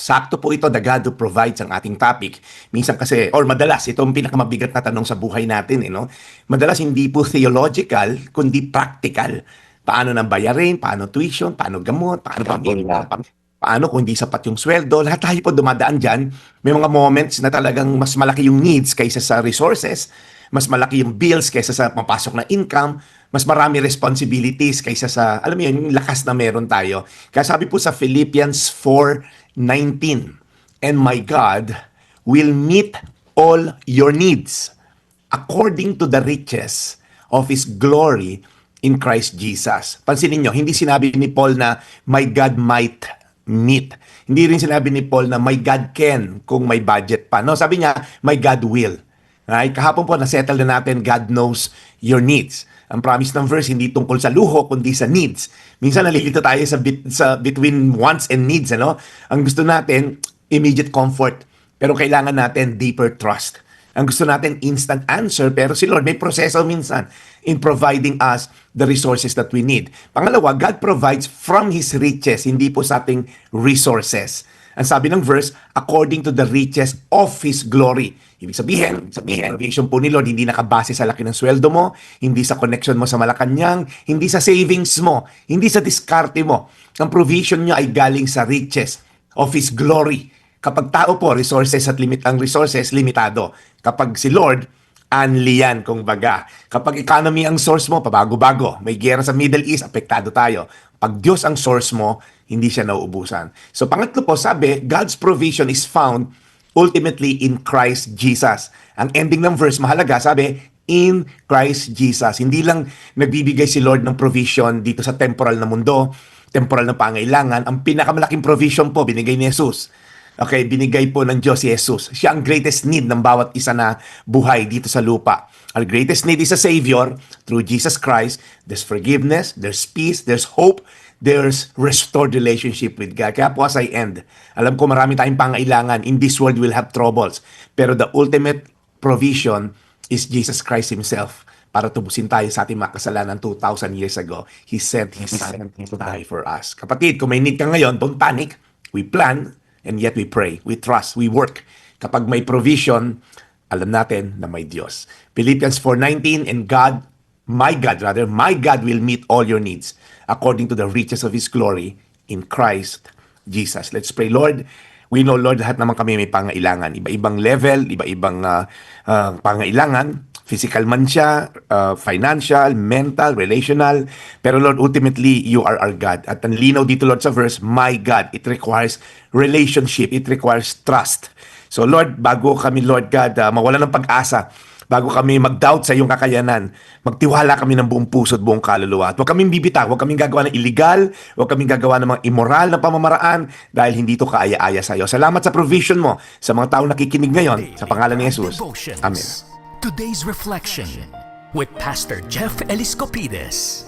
Sakto po ito, the God who provides ang ating topic. Minsan kasi, or madalas, ito ang pinakamabigat na tanong sa buhay natin. No? Madalas hindi po theological, kundi practical. Paano nang bayarin, paano tuition, paano gamot, paano pamilya, paano kung hindi sapat yung sweldo. Lahat tayo po dumadaan dyan. May mga moments na talagang mas malaki yung needs kaysa sa resources. Mas malaki yung bills kaysa sa mapasok na income. Mas marami responsibilities kaysa sa, alam mo yun, yung lakas na meron tayo. Kaya sabi po sa Philippians 4:19, "And my God will meet all your needs according to the riches of His glory in Christ Jesus." Pansinin nyo, hindi sinabi ni Paul na my God might meet. Hindi rin sinabi ni Paul na my God can kung may budget pa. No, sabi niya, my God will. Right? Kahapon po, nasettle na natin, God knows your needs. Ang promise ng verse, hindi tungkol sa luho, kundi sa needs. Minsan nalilito tayo sa between wants and needs. Ano? Ang gusto natin, immediate comfort. Pero kailangan natin deeper trust. Ang gusto natin, instant answer. Pero si Lord, may proseso minsan in providing us the resources that we need. Pangalawa, God provides from His riches, hindi po sa ating resources. Ang sabi ng verse, according to the riches of His glory. Ibig sabihin, provision po ni Lord, hindi nakabase sa laki ng sweldo mo, hindi sa connection mo sa Malacanang, hindi sa savings mo, hindi sa diskarte mo. Ang provision niya ay galing sa riches of His glory. Kapag tao po, resources at ang resources, limitado. Kapag si Lord, unli yan, kung baga. Kapag economy ang source mo, pabago-bago. May gera sa Middle East, apektado tayo. Pag Diyos ang source mo, hindi siya nauubusan. So pangatlo po, sabi, God's provision is found ultimately in Christ Jesus. Ang ending ng verse, mahalaga, sabi, in Christ Jesus. Hindi lang nagbibigay si Lord ng provision dito sa temporal na mundo, temporal na pangailangan. Ang pinakamalaking provision po, binigay ni Jesus. Okay, binigay po ng Diyos si Jesus. Siya ang greatest need ng bawat isa na buhay dito sa lupa. Our greatest need is a Savior through Jesus Christ. There's forgiveness, there's peace, there's hope, there's restored relationship with God. Kaya po as I end, alam ko marami tayong pangailangan. In this world, we'll have troubles. Pero the ultimate provision is Jesus Christ Himself. Para tubusin tayo sa ating mga kasalanan 2,000 years ago. He sent His Son to die for us. Kapatid, kung may need ka ngayon, don't panic. We plan, and yet we pray, we trust, we work. Kapag may provision, alam natin na may Diyos. Philippians 4:19, and my God will meet all your needs according to the riches of His glory in Christ Jesus. Let's pray. Lord, we know, Lord, lahat naman kami may pangailangan. Iba-ibang level, iba-ibang pangailangan. Physical man siya, financial, mental, relational. Pero Lord, ultimately, You are our God. At ang linaw dito, Lord, sa verse, my God, it requires relationship. It requires trust. So Lord, bago kami, Lord God, mawala ng pag-asa, bago kami mag-doubt sa iyong kakayanan, magtiwala kami ng buong puso at buong kaluluwa. At huwag kaming bibitaw, huwag kaming gagawa ng illegal, huwag kaming gagawa ng mga immoral na pamamaraan dahil hindi ito kaaya-aya sa iyo. Salamat sa provision mo sa mga taong nakikinig ngayon sa pangalan ni Jesus. Amen. Today's Reflection with Pastor Jeff Eliscopides.